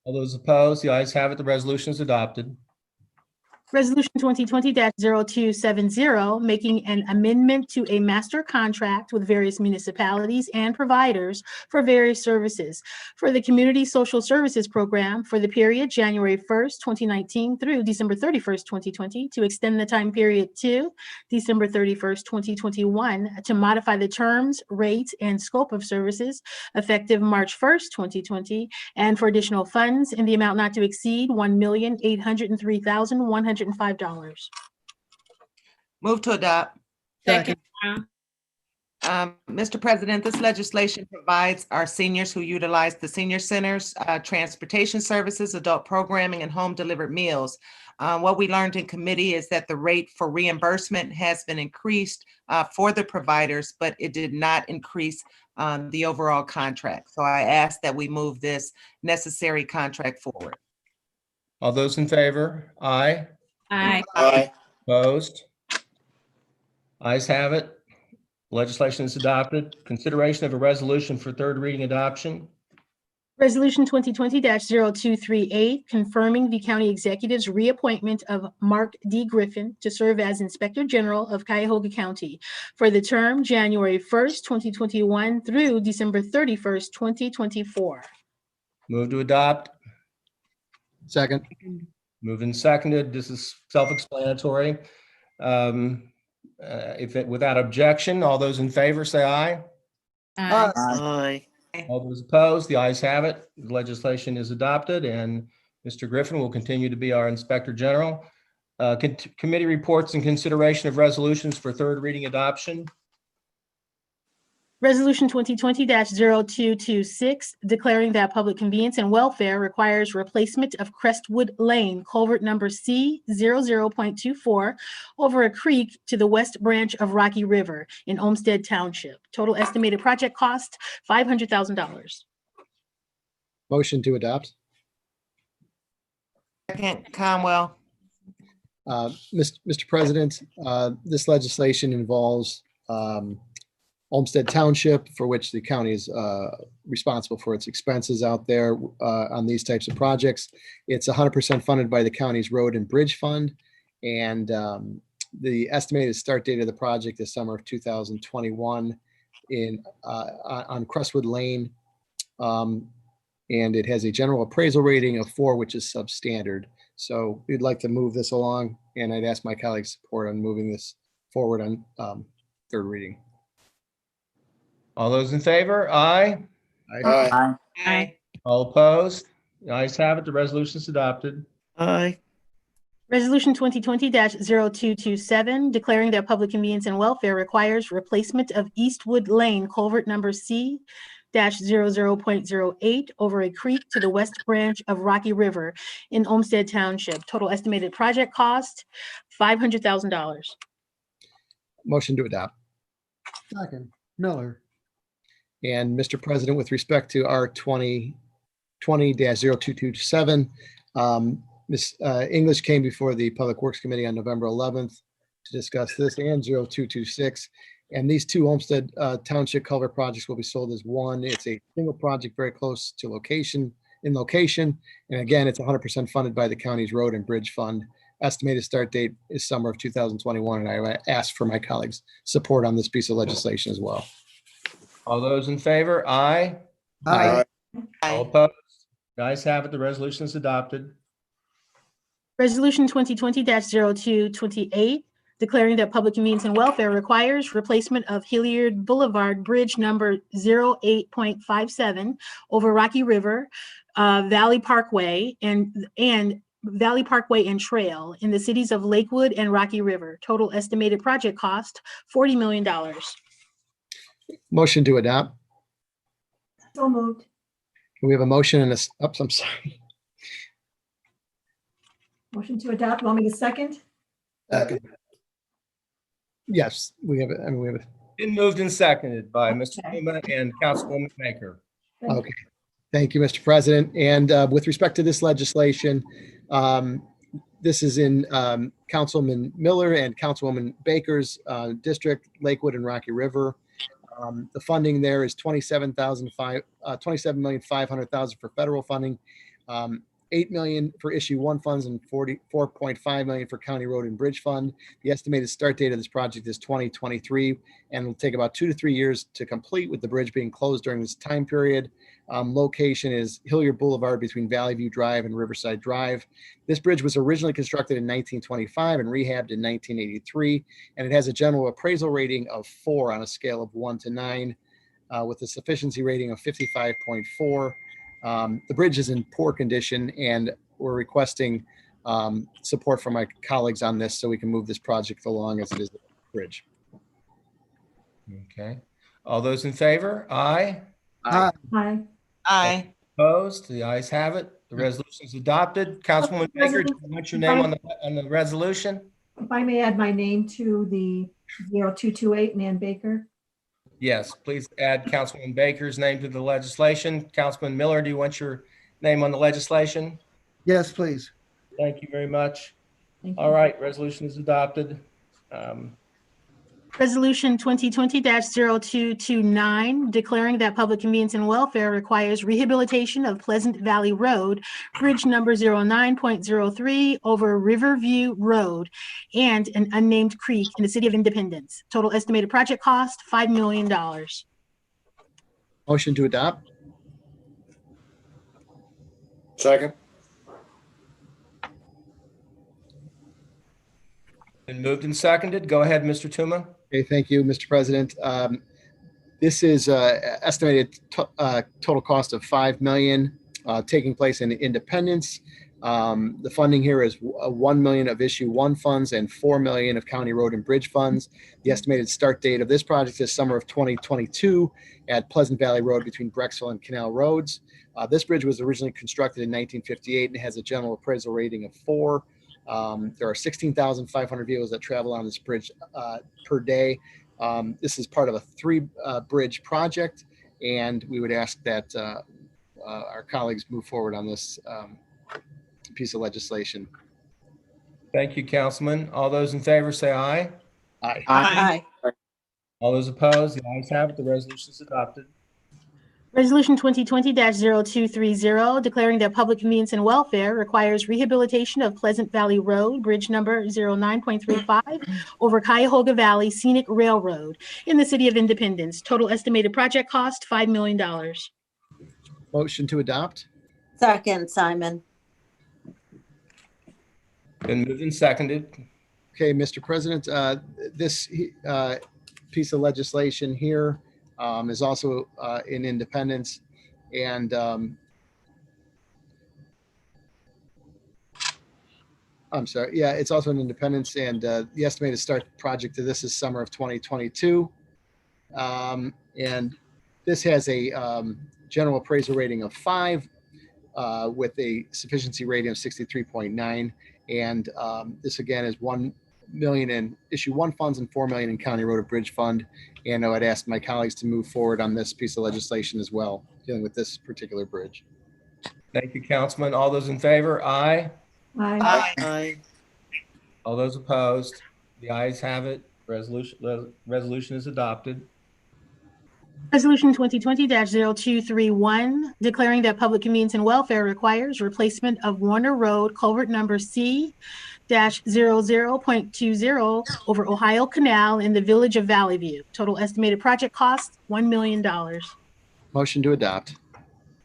All those opposed, the ayes have it. The resolution is adopted.
Resolution 2020-0270, making an amendment to a master contract with various municipalities and providers for various services for the Community Social Services Program for the period January 1st, 2019 through December 31st, 2020, to extend the time period to December 31st, 2021, to modify the terms, rates, and scope of services effective March 1st, 2020, and for additional funds in the amount not to exceed $1,803,105.
Move to adopt.
Second, Brown.
Mr. President, this legislation provides our seniors who utilize the senior centers, transportation services, adult programming, and home delivered meals. What we learned in committee is that the rate for reimbursement has been increased for the providers, but it did not increase the overall contract. So I ask that we move this necessary contract forward.
All those in favor? Aye.
Aye.
Aye.
Opposed? Ayes have it. Legislation is adopted. Consideration of a resolution for third reading adoption.
Resolution 2020-0238, confirming the county executive's reappointment of Mark D. Griffin to serve as Inspector General of Cuyahoga County for the term January 1st, 2021 through December 31st, 2024.
Move to adopt.
Second.
Moved and seconded. This is self-explanatory. Without objection, all those in favor say aye.
Aye.
Aye.
All those opposed, the ayes have it. The legislation is adopted, and Mr. Griffin will continue to be our Inspector General. Committee reports and consideration of resolutions for third reading adoption.
Resolution 2020-0226, declaring that public convenience and welfare requires replacement of Crestwood Lane, culvert number C00.24, over a creek to the west branch of Rocky River in Olmsted Township. Total estimated project cost, $500,000.
Motion to adopt.
Second, Conwell.
Mr. President, this legislation involves Olmsted Township, for which the county is responsible for its expenses out there on these types of projects. It's 100% funded by the county's road and bridge fund. And the estimated start date of the project is summer of 2021 on Crestwood Lane. And it has a general appraisal rating of 4, which is substandard. So we'd like to move this along, and I'd ask my colleagues' support on moving this forward on third reading.
All those in favor? Aye.
Aye.
Aye.
All opposed? The ayes have it. The resolution is adopted.
Aye.
Resolution 2020-0227, declaring that public convenience and welfare requires replacement of Eastwood Lane, culvert number C-00.08, over a creek to the west branch of Rocky River in Olmsted Township. Total estimated project cost, $500,000.
Motion to adopt.
Second, Miller.
And Mr. President, with respect to R 2020-0227, Ms. English came before the Public Works Committee on November 11th to discuss this and 0226. And these two Olmsted Township culvert projects will be sold as one. It's a single project very close to location. And again, it's 100% funded by the county's road and bridge fund. Estimated start date is summer of 2021. And I ask for my colleagues' support on this piece of legislation as well.
All those in favor? Aye.
Aye.
All opposed? The ayes have it. The resolution is adopted.
Resolution 2020-0228, declaring that public convenience and welfare requires replacement of Hilliard Boulevard Bridge number 08.57 over Rocky River, Valley Parkway and Valley Parkway and Trail in the cities of Lakewood and Rocky River. Total estimated project cost, $40 million.
Motion to adopt.
So moved.
We have a motion and I'm sorry.
Motion to adopt. Want me to second?
Yes, we have it. I mean, we have it.
Been moved and seconded by Mr.
Okay.
Tuma and Councilwoman Baker.
Thank you.
Okay. Thank you, Mr. President. And with respect to this legislation, this is in Councilman Miller and Councilwoman Baker's district, Lakewood and Rocky River. The funding there is $27,500,000 for federal funding, $8 million for issue one funds, and $44.5 million for county road and bridge fund. The estimated start date of this project is 2023, and will take about 2 to 3 years to complete, with the bridge being closed during this time period. Location is Hilliard Boulevard between Valley View Drive and Riverside Drive. This bridge was originally constructed in 1925 and rehabbed in 1983, and it has a general appraisal rating of 4 on a scale of 1 to 9, with a sufficiency rating of 55.4. The bridge is in poor condition, and we're requesting support from my colleagues on this so we can move this project along as it is a bridge.
Okay. All those in favor? Aye.
Aye.
Aye.
Aye.
Opposed? The ayes have it. The resolution is adopted. Councilwoman Baker, do you want your name on the resolution?
If I may add my name to the 0228, Nan Baker.
Yes, please add Councilwoman Baker's name to the legislation. Councilman Miller, do you want your name on the legislation?
Yes, please.
Thank you very much.
Thank you.
All right, resolution is adopted.
Resolution 2020-0229, declaring that public convenience and welfare requires rehabilitation of Pleasant Valley Road, bridge number 09.03 over Riverview Road, and an unnamed creek in the city of Independence. Total estimated project cost, $5 million.
Motion to adopt?
Second.
Been moved and seconded. Go ahead, Mr. Tuma.
Okay, thank you, Mr. President. This is estimated total cost of $5 million, taking place in Independence. The funding here is $1 million of issue one funds and $4 million of county road and bridge funds. The estimated start date of this project is summer of 2022 at Pleasant Valley Road between Brecksville and Canal Roads. This bridge was originally constructed in 1958 and has a general appraisal rating of 4. There are 16,500 vehicles that travel on this bridge per day. This is part of a 3-bridge project, and we would ask that our colleagues move forward on this piece of legislation.
Thank you, Councilman. All those in favor say aye.
Aye.
Aye.
All those opposed, the ayes have it. The resolution is adopted.
Resolution 2020-0230, declaring that public convenience and welfare requires rehabilitation of Pleasant Valley Road, bridge number 09.35 over Cuyahoga Valley Scenic Railroad in the city of Independence. Total estimated project cost, $5 million.
Motion to adopt?
Second, Simon.
Been moved and seconded.
Okay, Mr. President, this piece of legislation here is also in Independence, and I'm sorry, yeah, it's also in Independence, and the estimated start project to this is summer of 2022. And this has a general appraisal rating of 5 with a sufficiency rating of 63.9. And this again is $1 million in issue one funds and $4 million in county road and bridge fund. And I would ask my colleagues to move forward on this piece of legislation as well, dealing with this particular bridge.
Thank you, Councilman. All those in favor? Aye.
Aye.
Aye.
All those opposed? The ayes have it. Resolution is adopted.
Resolution 2020-0231, declaring that public convenience and welfare requires replacement of Warner Road culvert number C-00.20 over Ohio Canal in the village of Valley View. Total estimated project cost, $1 million.
Motion to adopt.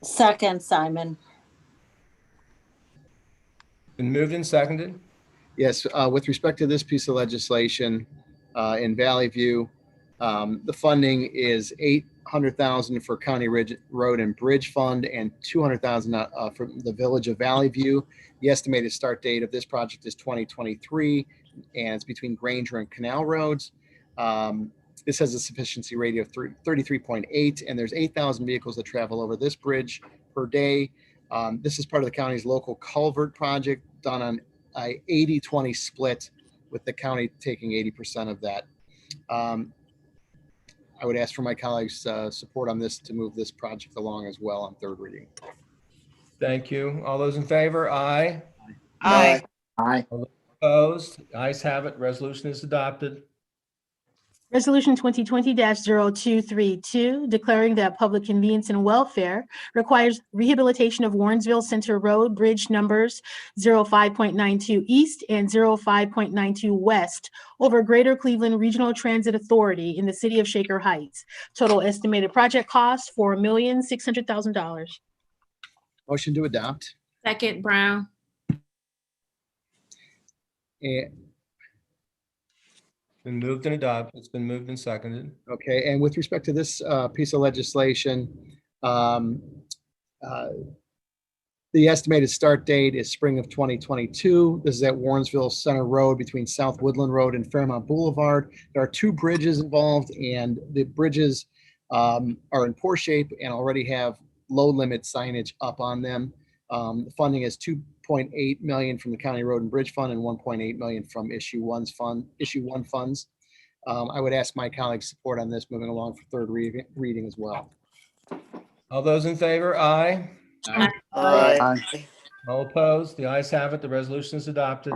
Second, Simon.
Been moved and seconded.
Yes, with respect to this piece of legislation in Valley View, the funding is $800,000 for County Road and Bridge Fund and $200,000 for the Village of Valley View. The estimated start date of this project is 2023, and it's between Granger and Canal Roads. This has a sufficiency rating of 33.8, and there's 8,000 vehicles that travel over this bridge per day. This is part of the county's local culvert project done on a 80-20 split with the county taking 80% of that. I would ask for my colleagues' support on this to move this project along as well on third reading.
Thank you. All those in favor? Aye.
Aye.
Aye.
Opposed? The ayes have it. Resolution is adopted.
Resolution 2020-0232, declaring that public convenience and welfare requires rehabilitation of Warrensville Center Road Bridge numbers 05.92 East and 05.92 West over Greater Cleveland Regional Transit Authority in the city of Shaker Heights. Total estimated project cost $4,600,000.
Motion to adopt.
Second, Brown.
And,
Been moved and adopted. It's been moved and seconded.
okay, and with respect to this piece of legislation, the estimated start date is spring of 2022. This is at Warrensville Center Road between South Woodland Road and Fairmount Boulevard. There are two bridges involved, and the bridges are in poor shape and already have low limit signage up on them. The funding is $2.8 million from the County Road and Bridge Fund and $1.8 million from Issue 1 funds. I would ask my colleagues' support on this moving along for third reading as well.
All those in favor? Aye.
Aye.
All opposed? The ayes have it. The resolution is adopted.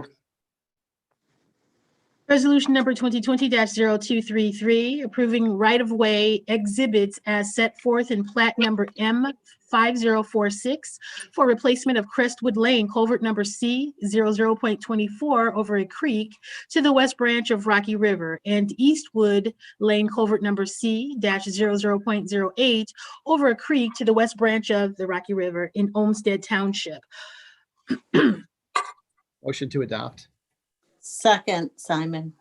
Resolution number 2020-0233, approving right-of-way exhibits as set forth in plat number M5046 for replacement of Crestwood Lane culvert number C00.24 over a creek to the west branch of Rocky River, and Eastwood Lane culvert number C-00.08 over a creek to the west branch of the Rocky River in Olmsted Township.
Motion to adopt.
Second, Simon.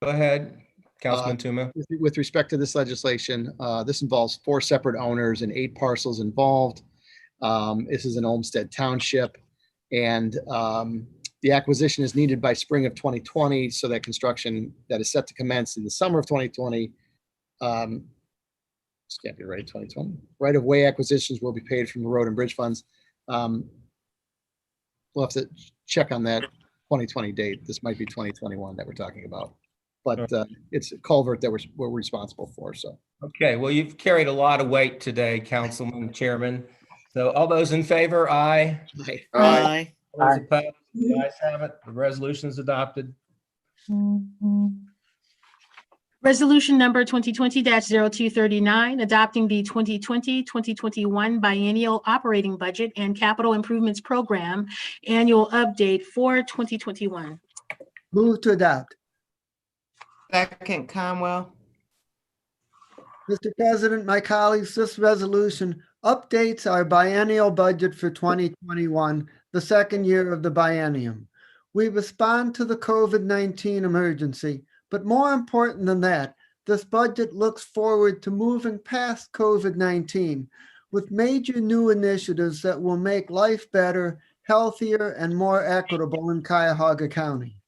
Go ahead, Councilman Tuma.
With respect to this legislation, this involves 4 separate owners and 8 parcels involved. This is in Olmsted Township, and the acquisition is needed by spring of 2020, so that construction that is set to commence in the summer of 2020. This can't be right, 2020. Right-of-way acquisitions will be paid from the road and bridge funds. We'll have to check on that 2020 date. This might be 2021 that we're talking about, but it's a culvert that we're responsible for. So.
Okay, well, you've carried a lot of weight today, Councilman Chairman. So all those in favor, aye.
Aye.
All those opposed, the ayes have it. The resolution is adopted.
Resolution number 2020-0239, adopting the 2020-2021 biennial operating budget and capital improvements program annual update for 2021.
Move to adopt.
Second, Conwell.
Mr. President, my colleagues, this resolution updates our biennial budget for 2021, the second year of the biennium. We respond to the COVID-19 emergency, but more important than that, this budget looks forward to moving past COVID-19 with major new initiatives that will make life better, healthier, and more equitable in Cuyahoga County.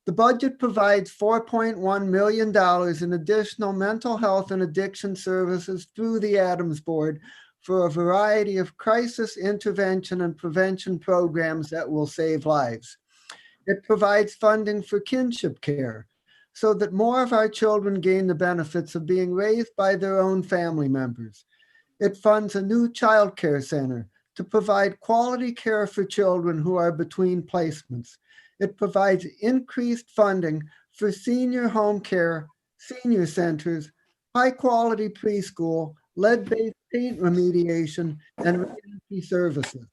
The budget provides $4.1 million in additional mental health and addiction services through the Adams Board for a variety of crisis intervention and prevention programs that will save lives. It provides funding for kinship care so that more of our children gain the benefits of being raised by their own family members. It funds a new child care center to provide quality care for children who are between placements. It provides increased funding for senior home care, senior centers, high-quality preschool, lead-based paint remediation, and reentry services.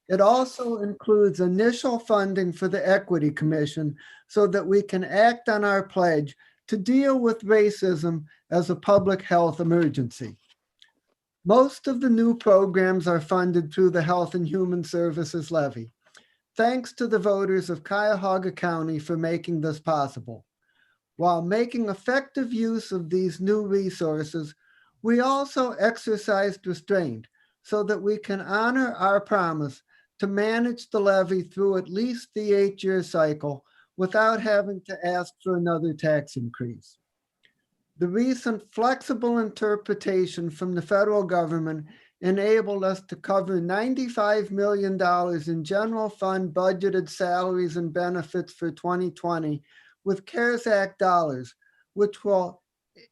It also includes initial funding for the Equity Commission so that we can act on our pledge to deal with racism as a public health emergency. Most of the new programs are funded through the Health and Human Services levy. Thanks to the voters of Cuyahoga County for making this possible. While making effective use of these new resources, we also exercised restraint so that we can honor our promise to manage the levy through at least the 8-year cycle without having to ask for another tax increase. The recent flexible interpretation from the federal government enabled us to cover $95 million in general fund budgeted salaries and benefits for 2020 with CARES Act dollars, which will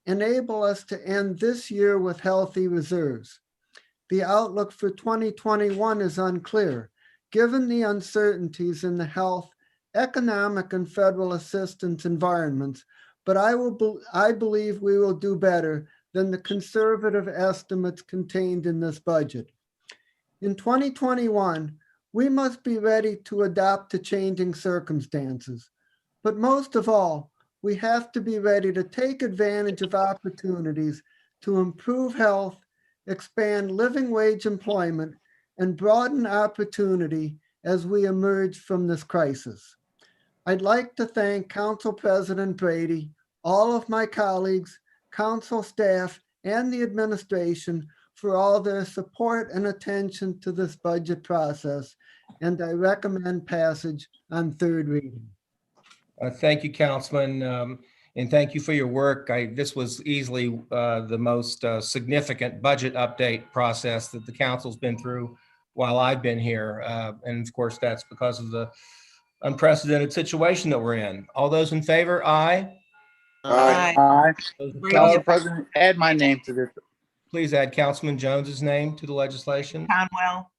enable us to end this year with healthy reserves. The outlook for 2021 is unclear, given the uncertainties in the health, economic, and federal assistance environments, but I believe we will do better than the conservative estimates contained in this budget. In 2021, we must be ready to adapt to changing circumstances. But most of all, we have to be ready to take advantage of opportunities to improve health, expand living wage employment, and broaden opportunity as we emerge from this crisis. I'd like to thank Council President Brady, all of my colleagues, Council staff, and the administration for all their support and attention to this budget process, and I recommend passage on third reading.
Thank you, Councilman, and thank you for your work. This was easily the most significant budget update process that the council's been through while I've been here. And of course, that's because of the unprecedented situation that we're in. All those in favor, aye.
Aye.
Those
Council
opposed,
President, add my name to this.
please add Councilman Jones's name to the legislation.
Conwell.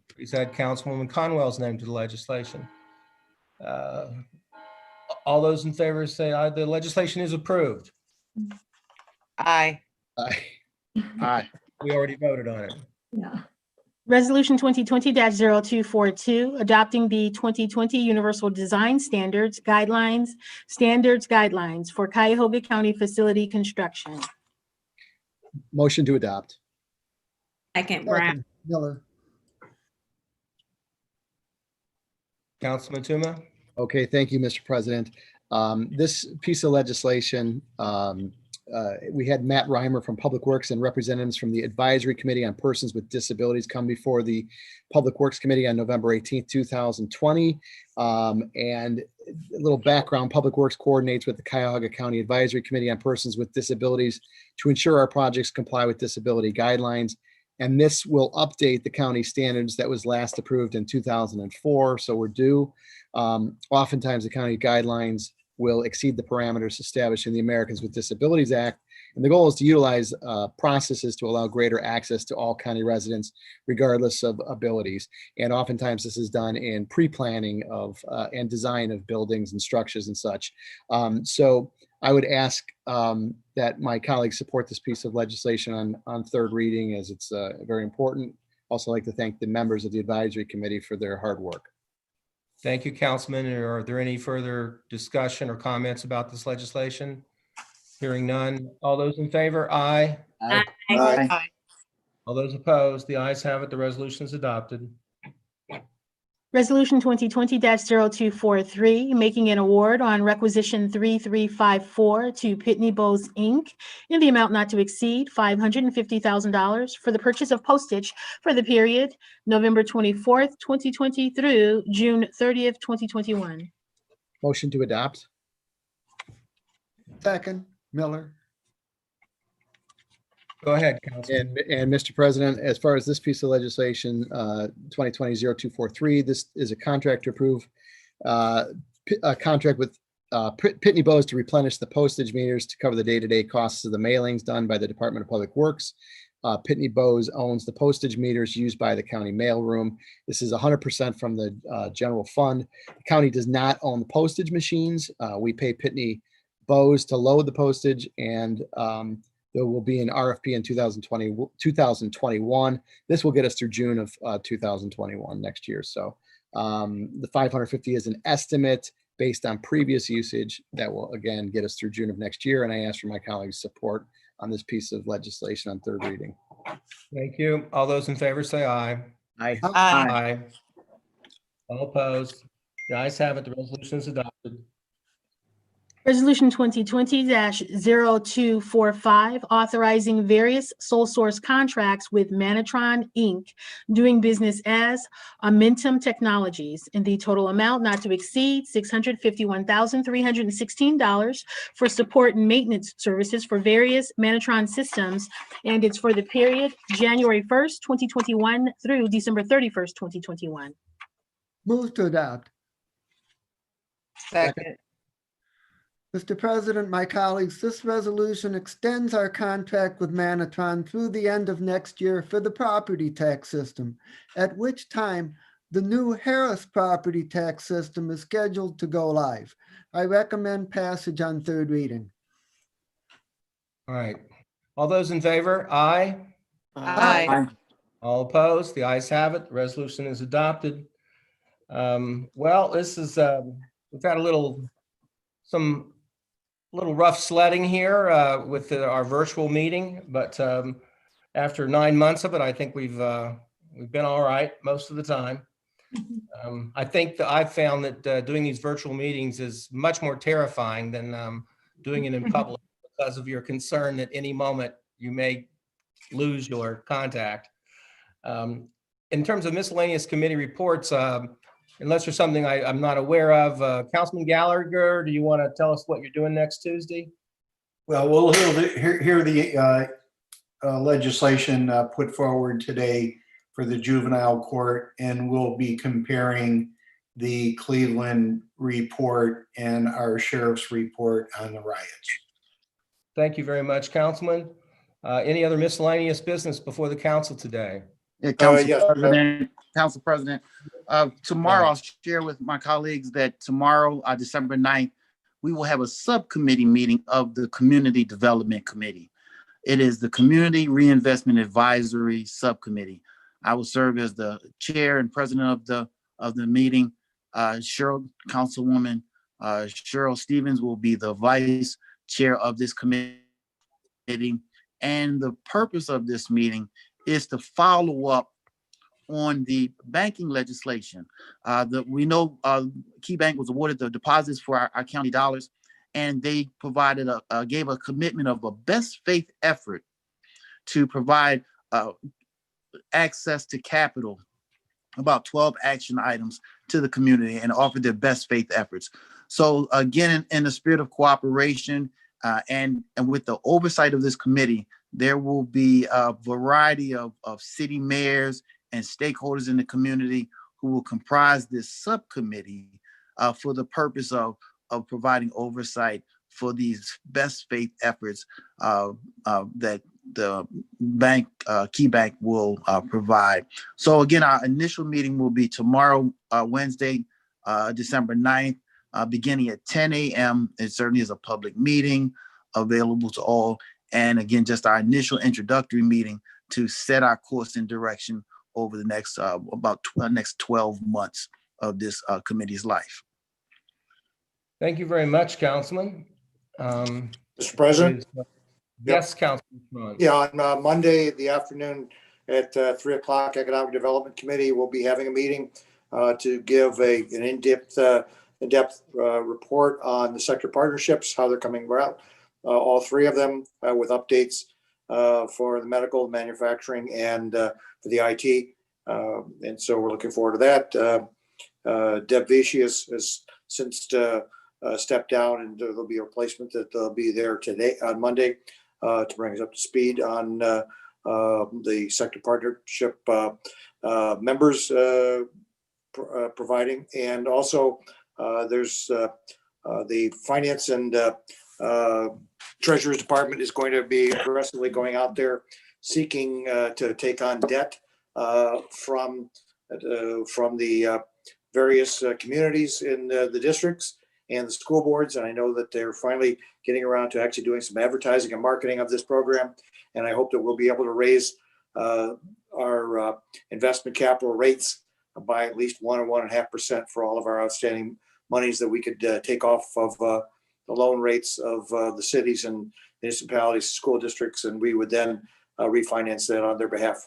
Please add Councilwoman Conwell's name to the legislation. All those in favor say aye. The legislation is approved.
Aye.
Aye.
We already voted on it.
Yeah.
Resolution 2020-0242, adopting the 2020 Universal Design Guidelines for Cuyahoga County Facility Construction.
Motion to adopt.
Second, Brown.
Second, Miller.
Councilman Tuma?
Okay, thank you, Mr. President. This piece of legislation, we had Matt Reimer from Public Works and representatives from the Advisory Committee on Persons with Disabilities come before the Public Works Committee on November 18th, 2020. And a little background, Public Works coordinates with the Cuyahoga County Advisory Committee on Persons with Disabilities to ensure our projects comply with disability guidelines. And this will update the county standards that was last approved in 2004. So we're due. Oftentimes the county guidelines will exceed the parameters established in the Americans with Disabilities Act. And the goal is to utilize processes to allow greater access to all county residents, regardless of abilities. And oftentimes this is done in pre-planning of and design of buildings and structures and such. So I would ask that my colleagues support this piece of legislation on third reading, as it's very important. Also like to thank the members of the Advisory Committee for their hard work.
Thank you, Councilman. Are there any further discussion or comments about this legislation? Hearing none. All those in favor, aye.
Aye.
Aye.
All those opposed, the ayes have it. The resolution is adopted.
Resolution 2020-0243, making an award on requisition 3354 to Pitney Bowes, Inc. in the amount not to exceed $550,000 for the purchase of postage for the period November 24th, 2020 through June 30th, 2021.
Motion to adopt.
Second, Miller.
Go ahead, Councilman.
And Mr. President, as far as this piece of legislation, 2020-0243, this is a contract to approve a contract with Pitney Bowes to replenish the postage meters to cover the day-to-day costs of the mailings done by the Department of Public Works. Pitney Bowes owns the postage meters used by the county mailroom. This is 100% from the general fund. The county does not own the postage machines. We pay Pitney Bowes to load the postage, and there will be an RFP in 2021. This will get us through June of 2021 next year. So the 550 is an estimate based on previous usage that will again get us through June of next year. And I ask for my colleagues' support on this piece of legislation on third reading.
Thank you. All those in favor say aye.
Aye.
Aye. All opposed? The ayes have it. The resolution is adopted.
Resolution 2020-0245, authorizing various sole source contracts with Manatron, Inc., doing business as Amentum Technologies, in the total amount not to exceed $651,316 for support and maintenance services for various Manatron systems, and it's for the period January 1st, 2021 through December 31st, 2021.
Move to adopt.
Second.
Mr. President, my colleagues, this resolution extends our contract with Manatron through the end of next year for the property tax system, at which time the new Harris property tax system is scheduled to go live. I recommend passage on third reading.
All right. All those in favor? Aye.
Aye.
All opposed? The ayes have it. The resolution is adopted. Well, this is, we've had some little rough sledding here with our virtual meeting, but after 9 months of it, I think we've been all right most of the time. I think that I've found that doing these virtual meetings is much more terrifying than doing it in public because of your concern that any moment you may lose your contact. In terms of miscellaneous committee reports, unless there's something I'm not aware of, Councilman Gallagher, do you want to tell us what you're doing next Tuesday?
Well, we'll hear the legislation put forward today for the juvenile court, and we'll be comparing the Cleveland report and our sheriff's report on the riots.
Thank you very much, Councilman. Any other miscellaneous business before the council today?
Yeah, Council President. Tomorrow, I'll share with my colleagues that tomorrow, December 9th, we will have a subcommittee meeting of the Community Development Committee. It is the Community Reinvestment Advisory Subcommittee. I will serve as the chair and president of the meeting. Councilwoman Cheryl Stevens will be the vice chair of this committee. And the purpose of this meeting is to follow up on the banking legislation. We know Key Bank was awarded the deposits for our county dollars, and they provided gave a commitment of a best faith effort to provide access to capital, about 12 action items to the community, and offered their best faith efforts. So again, in the spirit of cooperation and with the oversight of this committee, there will be a variety of city mayors and stakeholders in the community who will comprise this subcommittee for the purpose of providing oversight for these best faith efforts that the bank, Key Bank, will provide. So again, our initial meeting will be tomorrow, Wednesday, December 9th, beginning at 10 a.m. It certainly is a public meeting available to all. And again, just our initial introductory meeting to set our course and direction over the next next 12 months of this committee's life.
Thank you very much, Councilman.
Mr. President?
Yes, Councilman.
Yeah, on Monday, the afternoon at 3 o'clock, Economic Development Committee will be having a meeting to give an in-depth report on the sector partnerships, how they're coming about, all three of them with updates for the medical, manufacturing, and for the IT. And so we're looking forward to that. Deb Vichy has since stepped down, and there'll be a replacement that will be there today on Monday to bring us up to speed on the sector partnership members providing. And also there's the finance and Treasurer's Department is going to be aggressively going out there seeking to take on debt from the various communities in the districts and the school boards. And I know that they're finally getting around to actually doing some advertising and marketing of this program. And I hope that we'll be able to raise our investment capital rates by at least 1 or 1.5% for all of our outstanding monies that we could take off of the loan rates of the cities and municipalities, school districts, and we would then refinance that on their behalf.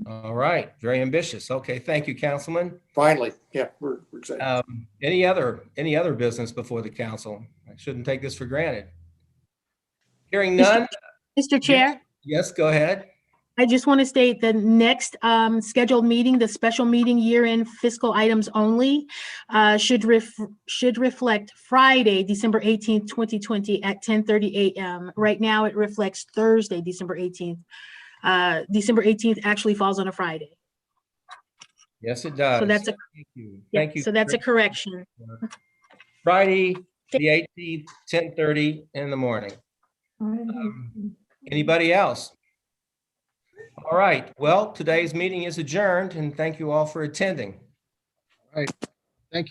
All right, very ambitious. Okay, thank you, Councilman.
Finally, yeah, we're excited.
Any other business before the council? I shouldn't take this for granted. Hearing none,
Mr. Chair,
yes, go ahead.
I just want to state the next scheduled meeting, the special meeting year-end fiscal items only, should reflect Friday, December 18th, 2020 at 10:30 a.m. Right now, it reflects Thursday, December 18th. December 18th actually falls on a Friday.
Yes, it does.
So that's a,
Thank you.
yeah,
Thank you.
so that's a correction.
Friday, the 18th, 10:30 in the morning. Anybody else? All right, well, today's meeting is adjourned and thank you all for attending.
Thank you.